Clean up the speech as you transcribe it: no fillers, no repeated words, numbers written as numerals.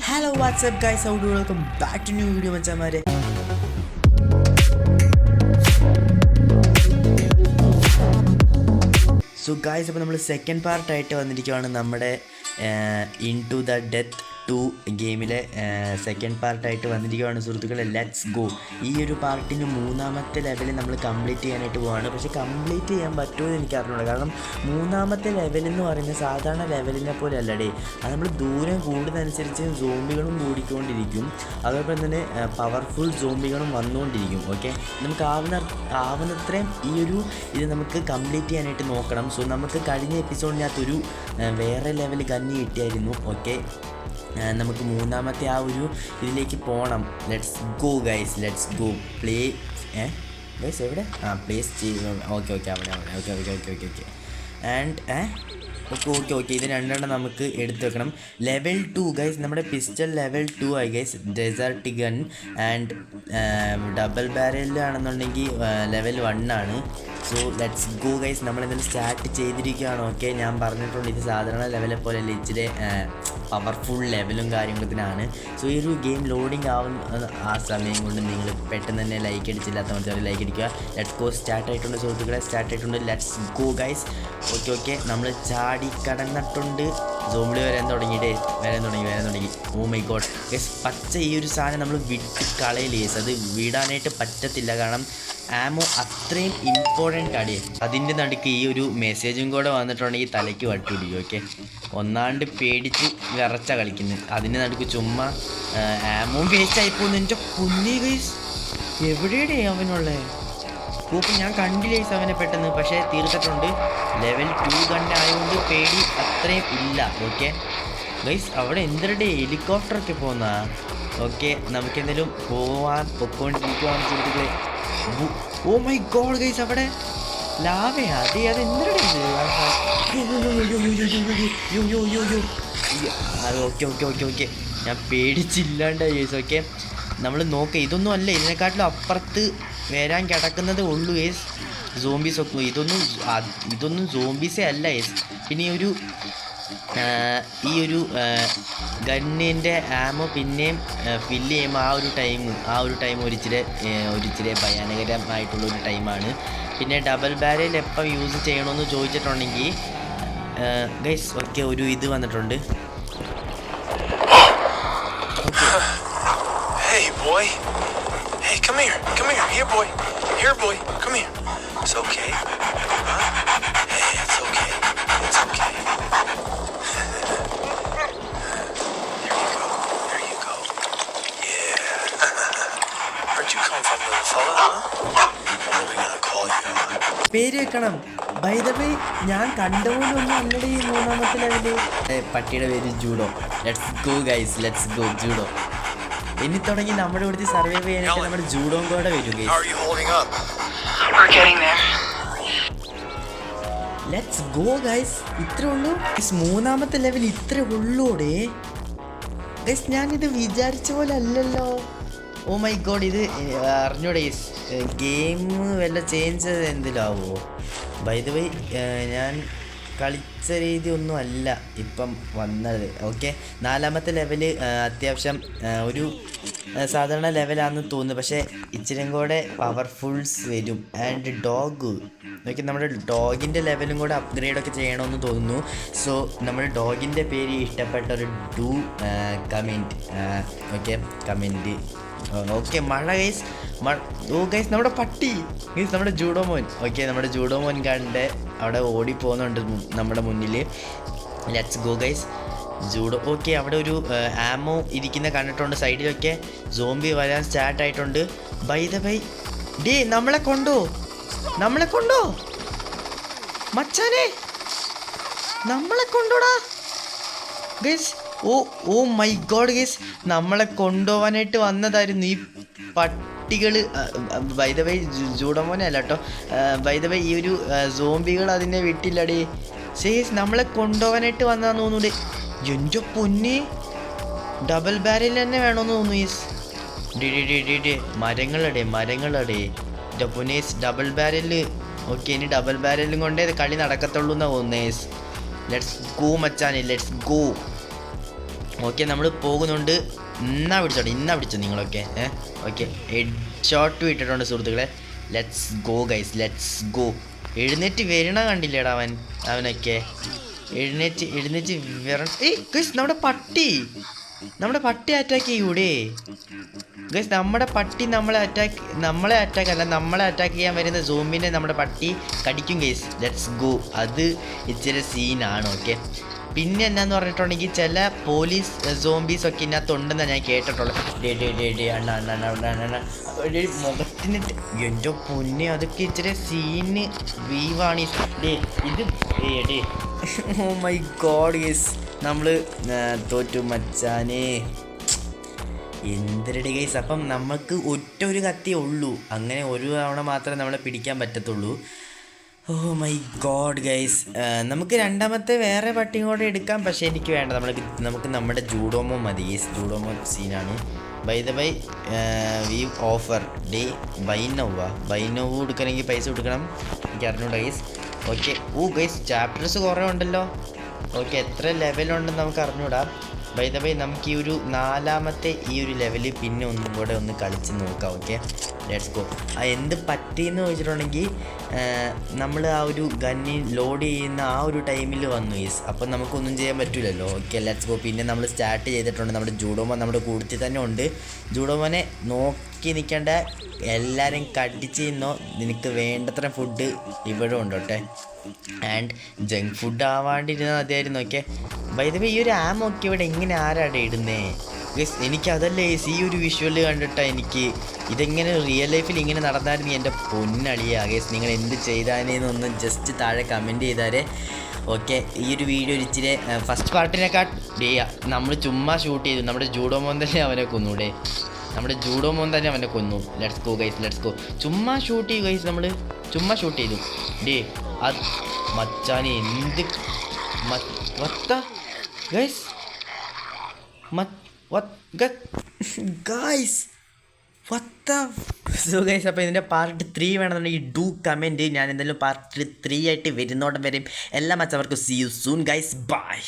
Hello, what's up guys, how do you welcome back to new video മച്ചാമാരെ. So guys, അപ്പോൾ നമ്മൾ second പാർട്ടായിട്ട് വന്നിരിക്കുകയാണ് നമ്മുടെ ഇൻടു ദ ഡെത്ത് 2 ഗെയിമിലെ സെക്കൻഡ് പാർട്ടായിട്ട് വന്നിരിക്കുകയാണ് സുഹൃത്തുക്കളെ. Let's go. ഈ ഒരു പാർട്ടിന് മൂന്നാമത്തെ ലെവൽ നമ്മൾ കംപ്ലീറ്റ് ചെയ്യാനായിട്ട് പോവുകയാണ്. പക്ഷേ കംപ്ലീറ്റ് ചെയ്യാൻ പറ്റുമോ എന്ന് എനിക്ക് അറിഞ്ഞൂടാ. കാരണം മൂന്നാമത്തെ ലെവലെന്ന് പറയുന്നത് സാധാരണ ലെവലിനെ പോലെ അല്ലടേ. അത് നമ്മൾ ദൂരം കൂടുന്നതനുസരിച്ച് സോംബികളും കൂടിക്കൊണ്ടിരിക്കും. അതോടൊപ്പം തന്നെ പവർഫുൾ സോംബികളും വന്നുകൊണ്ടിരിക്കും. ഓക്കെ, നമുക്ക് ആവുന്നത്രയും ഇത് നമുക്ക് കംപ്ലീറ്റ് ചെയ്യാനായിട്ട് നോക്കണം. സോ നമുക്ക് കഴിഞ്ഞ എപ്പിസോഡിനകത്തൊരു വേറെ ലെവൽ കന്നി കിട്ടിയായിരുന്നു. ഓക്കെ, നമുക്ക് മൂന്നാമത്തെ ആ ഒരു ഇതിലേക്ക് പോകണം. Let's go guys, let's go. Play guys എവിടെ? പ്ലേസ് ചെയ്യും. ഓക്കെ അവിടെ ഓക്കെ ആൻഡ് ഓക്കെ ഇത് രണ്ടെണ്ണം നമുക്ക് എടുത്തു വെക്കണം. ലെവൽ 2 ഗൈസ്, നമ്മുടെ പിസ്റ്റൾ ലെവൽ 2 ആയി guys. Desert gun and double ബാരലിലാണെന്നുണ്ടെങ്കിൽ ലെവൽ 1 ആണ്. So let's go guys. നമ്മളെന്തായാലും സ്റ്റാർട്ട് ചെയ്തിരിക്കുകയാണ്. ഓക്കെ, ഞാൻ പറഞ്ഞിട്ടുണ്ട് ഇത് സാധാരണ ലെവലെ പോലെ അല്ല, ഇച്ചിരി പവർഫുൾ ലെവലും കാര്യങ്ങളത്തിനാണ്. സോ ഈ ഒരു ഗെയിം ലോഡിങ് ആവുന്ന ആ സമയം കൊണ്ട് നിങ്ങൾ പെട്ടെന്ന് തന്നെ ലൈക്ക് അടിച്ചില്ലാത്ത ലൈക്ക് അടിക്കുക. Let's go. സ്റ്റാർട്ട് ആയിട്ടുണ്ട് സുഹൃത്തുക്കളെ, സ്റ്റാർട്ട് ആയിട്ടുണ്ട്. Let's go guys. ഓക്കെ നമ്മൾ ചാടി കടന്നിട്ടുണ്ട്. സോംബി വരാൻ തുടങ്ങി. ഓ മൈ ഗോഡ് ഗൈസ്, പച്ച ഈ ഒരു സാധനം നമ്മൾ വിട്ട് കളയില്ലേ ഗൈസ്. അത് വിടാനായിട്ട് പറ്റത്തില്ല, കാരണം ആമോ അത്രയും ഇമ്പോർട്ടൻ്റ് ആണ്. അതിൻ്റെ നടുക്ക് ഈ ഒരു മെസ്സേജും കൂടെ വന്നിട്ടുണ്ടെങ്കിൽ തലയ്ക്ക് വട്ടുപിടിക്കും. ഓക്കെ, ഒന്നാണ്ട് പേടിച്ച് വിറച്ച കളിക്കുന്നത്. അതിൻ്റെ നടുക്ക് ചുമ്മാ ആമോ വേസ്റ്റ് ആയിപ്പോകുന്നു. എൻ്റെ കുഞ്ഞി ഗൈസ്, എവിടെയാണ് അവനുള്ളത്? കൂപ്പ് ഞാൻ കണ്ടില്ല ഗൈസ് അവനെ പെട്ടെന്ന്, പക്ഷേ തീർത്തിട്ടുണ്ട്. ലെവൽ 2 കണ്ടായതുകൊണ്ട് പേടി അത്രയും ഇല്ല. ഓക്കെ ഗൈസ്, അവിടെ എന്തിരുടെ ഹെലികോപ്റ്ററൊക്കെ പോകുന്ന. ഓക്കെ, നമുക്കെന്തെങ്കിലും പൊക്കോണ്ടിരിക്കുവാണ് സുഹൃത്തുക്കളെ. ഓ മൈ ഗോഡ് ഗൈസ്, അവിടെ ലാവയാ. അത് എന്തിരുടെ ഓക്കെ ഞാൻ പേടിച്ചില്ലാണ്ടായി ഗൈസ്. ഓക്കെ, നമ്മൾ നോക്കുക, ഇതൊന്നും അല്ല, ഇതിനെക്കാട്ടിലും അപ്പുറത്ത് വരാൻ കിടക്കുന്നതേ ഉള്ളൂ ഗൈസ് സോംബീസ് ഒക്കെ. ഇതൊന്നും സോംബീസേ അല്ല ഗൈസ്. പിന്നെ ഈ ഒരു ഗണ്ണിൻ്റെ ആമോ പിന്നെയും ഫില്ല് ചെയ്യുമ്പോൾ ആ ഒരു ടൈം ഒരിച്ചിരി ഭയാനകരമായിട്ടുള്ളൊരു ടൈമാണ്. പിന്നെ ഡബിൾ ബാരൽ എപ്പം യൂസ് ചെയ്യണമെന്ന് ചോദിച്ചിട്ടുണ്ടെങ്കിൽ ഗൈസ് ഓക്കെ ഒരു ഇത് വന്നിട്ടുണ്ട്. Hey, come here. Here, boy. Come here. It's okay. Huh? Hey, it's okay. There you go. Yeah. Where'd you come from, little fella, huh? What are we gonna call you, huh? പേര് വെക്കണം. By the way, ഞാൻ കണ്ടുപോലൊന്നും അല്ലടെ ഈ മൂന്നാമത്തെ level. പട്ടിയുടെ പേര് judo. Let's go guys, let's go judo. ഇനി തുടങ്ങി നമ്മുടെ ഇവിടുത്തെ സർവൈവ് ചെയ്യാനായിട്ട് നമ്മുടെ ജൂഡോം കൂടെ വരും. Let's go guys. ഇത്രേ ഉള്ളൂ മൂന്നാമത്തെ ലെവൽ, ഇത്രേ ഉള്ളൂടെ ഗൈസ്. ഞാനിത് വിചാരിച്ച പോലെ അല്ലല്ലോ. ഓ മൈ ഗോഡ്, ഇത് അറിഞ്ഞൂടെ ഗെയിം വല്ല ചേഞ്ച് എന്തിലാവോ? ബൈ ദ വേ, ഞാൻ കളിച്ച രീതി ഒന്നും അല്ല ഇപ്പം വന്നത്. ഓക്കെ, നാലാമത്തെ ലെവല് അത്യാവശ്യം ഒരു സാധാരണ ലെവലാണെന്ന് തോന്നുന്നു, പക്ഷേ ഇച്ചിരിയും കൂടെ പവർഫുൾസ് വരും. ആൻഡ് ഡോഗ് ഓക്കെ, നമ്മുടെ ഡോഗിൻ്റെ ലെവലും കൂടെ അപ്ഗ്രേഡൊക്കെ ചെയ്യണമെന്ന് തോന്നുന്നു. സോ നമ്മുടെ ഡോഗിൻ്റെ പേര് ഇഷ്ടപ്പെട്ടൊരു കമൻറ്റ്. Okay, comment. ഓക്കെ, മഴ ഗൈസ്. ഓ ഗൈസ്, നമ്മുടെ പട്ടി ഗൈസ്, നമ്മുടെ ജൂഡോമോൻ. ഓക്കെ, നമ്മുടെ ജൂഡോമോൻ കണ്ട് അവിടെ ഓടിപ്പോകുന്നുണ്ട് നമ്മുടെ മുന്നിൽ. Let's go guys. Judo okay, അവിടെ ഒരു ആമോ ഇരിക്കുന്ന കണ്ടിട്ടുണ്ട്. സൈഡിലൊക്കെ സോംബി വരാൻ സ്റ്റാർട്ടായിട്ടുണ്ട്. ബൈ ദ ബൈ നമ്മളെ കൊണ്ടോ മച്ചാനെ, നമ്മളെ കൊണ്ടോടാ guys. Oh my god guys, നമ്മളെ കൊണ്ടുപോകാനായിട്ട് വന്നതായിരുന്നു ഈ പട്ടികൾ. ബൈ ദ വേ ജൂഡോമോനെ അല്ല കേട്ടോ. ബൈ ദ വേ ഈ ഒരു സോംബികൾ അതിനെ വിട്ടില്ലടേ. സേസ് നമ്മളെ കൊണ്ടുപോകാനായിട്ട് വന്നതാന്ന് തോന്നൂടെ. എൻ്റെ പൊന്നി, ഡബിൾ ബാരൽ തന്നെ വേണമെന്ന് തോന്നുന്നു യേസ്. മരങ്ങളടെ എൻ്റെ പൊന്നേസ്, ഡബിൾ ബാരല്. ഓക്കെ, ഇനി ഡബിൾ ബാരലും കൊണ്ടേ കളി നടക്കത്തുള്ളൂ എന്നാണ് തോന്നുന്നത് യേസ്. ലെറ്റ്സ് ഗോ മച്ചാനെ, ലെറ്റ്സ് ഗോ. ഓക്കെ നമ്മൾ പോകുന്നുണ്ട്. ഇന്നാ പിടിച്ചോ നിങ്ങളൊക്കെ. ഓക്കെ ഹെഡ് ഷോട്ട് ഇട്ടിട്ടുണ്ട് സുഹൃത്തുക്കളെ. Let's go guys, let's go. എഴുന്നേറ്റ് വരണ കണ്ടില്ലേടാ അവനൊക്കെ എഴുന്നേറ്റ് വരണം. ഗൈസ് നമ്മുടെ പട്ടി അറ്റാക്ക് ചെയ്യൂടെ ഗൈസ്? നമ്മുടെ പട്ടി നമ്മളെ അറ്റാക്ക് ചെയ്യാൻ വരുന്ന സോംബിനെ നമ്മുടെ പട്ടി കടിക്കും ഗൈസ്. Let's go. അത് ഇച്ചിരി സീനാണ്. ഓക്കെ പിന്നെ എന്നാന്ന് പറഞ്ഞിട്ടുണ്ടെങ്കിൽ ചില പോലീസ് സോംബീസ് ഒക്കെ ഇതിനകത്തുണ്ടെന്നാണ് ഞാൻ കേട്ടിട്ടുള്ളത്. മുഖത്തിന് എൻ്റെ പൊന്നെ അതൊക്കെ ഇച്ചിരി സീന് വീവാണ് ഇത്. ഓ മൈ ഗോഡ് ഗൈസ്, നമ്മൾ തോറ്റു മച്ചാനേ. എന്തിരടി ഗൈസ്. അപ്പം നമുക്ക് ഒരു കത്തിയേ ഉള്ളൂ. അങ്ങനെ ഒരു തവണ മാത്രമേ നമ്മളെ പിടിക്കാൻ പറ്റത്തുള്ളൂ. ഓ മൈ ഗോഡ് ഗൈസ്, നമുക്ക് രണ്ടാമത്തെ വേറെ പട്ടിയും കൂടെ എടുക്കാം. പക്ഷേ എനിക്ക് വേണ്ട, നമുക്ക് നമ്മുടെ ജൂഡോമോ മതി ഗൈസ്. ജൂഡോമോ സീനാണ്. By the by we offer day buy now കൊടുക്കണമെങ്കിൽ പൈസ കൊടുക്കണം. എനിക്ക് അറിഞ്ഞൂടാ ഗൈസ്. ഓക്കെ ഗൈസ് ചാപ്റ്റേഴ്സ് കുറേ ഉണ്ടല്ലോ. ഓക്കെ എത്ര ലെവലുണ്ടെന്ന് നമുക്ക് അറിഞ്ഞൂടാ. ബൈ ദ ബൈ നമുക്ക് ഈ ഒരു 4ാമത്തെ ഈ ഒരു ലെവല് പിന്നെ ഒന്നും കൂടെ ഒന്ന് കളിച്ച് നോക്കാം. Okay let's go. എന്ത് പറ്റിയെന്ന് ചോദിച്ചിട്ടുണ്ടെങ്കിൽ നമ്മൾ ആ ഒരു ഗണ്ണിൽ ലോഡ് ചെയ്യുന്ന ആ ഒരു ടൈമിൽ വന്നു ഗൈസ്. അപ്പം നമുക്കൊന്നും ചെയ്യാൻ പറ്റില്ലല്ലോ. Okay let's go. പിന്നെ നമ്മൾ സ്റ്റാർട്ട് ചെയ്തിട്ടുണ്ട്. നമ്മുടെ ജൂഡോമോ നമ്മുടെ കൂട്ടത്തിൽ തന്നെ ഉണ്ട്. ജൂഡോമോനെ നോക്കി നിൽക്കേണ്ട, എല്ലാവരും കടിച്ച് തിന്നോ. നിനക്ക് വേണ്ടത്ര ഫുഡ് ഇവിടെ ഉണ്ട് കേട്ടെ. ആൻഡ് ജങ്ക് ഫുഡ് ആവാണ്ടിരുന്നാൽ മതിയായിരുന്നു. ഓക്കെ ബൈ ദ വേ ഈ ഒരു ആമൊക്കെ ഇവിടെ എങ്ങനെ ആരാടെ ഇടുന്നേ ഗൈസ്? എനിക്കതല്ലേ ഈ ഒരു വിഷ്വല് കണ്ടിട്ടാണ് എനിക്ക് ഇതെങ്ങനെ റിയൽ ലൈഫിൽ ഇങ്ങനെ നടന്നായിരുന്നു എൻ്റെ പൊന്നളിയാ ഗൈസ്. നിങ്ങൾ എന്ത് ചെയ്താനേന്നൊന്ന് ജസ്റ്റ് താഴെ കമൻറ്റ് ചെയ്താലേ. ഓക്കെ ഈ ഒരു വീഡിയോ ഇച്ചിരി ഫസ്റ്റ് പാർട്ടിനെക്കാട്ട് നമ്മൾ ചുമ്മാ ഷൂട്ട് ചെയ്തു. നമ്മുടെ ജൂഡോമോൻ തന്നെ അവനെ കൊന്നു. Let's go guys, let's go. ചുമ്മാ ഷൂട്ട് ചെയ്തു ഗൈസ്, നമ്മൾ ചുമ്മാ ഷൂട്ട് ചെയ്തു. അത് മച്ചാനെ എന്ത് ഗൈസ് സോ ഗൈസ്, അപ്പോൾ ഇതിൻ്റെ പാർട്ട് 3 വേണമെന്നുണ്ടെങ്കിൽ ഡു കമൻറ്റ്. ഞാൻ എന്തായാലും പാർട്ട് 3 ആയിട്ട് വരുന്നോടം വരെയും എല്ലാ മച്ചവർക്കും see you soon guys, by.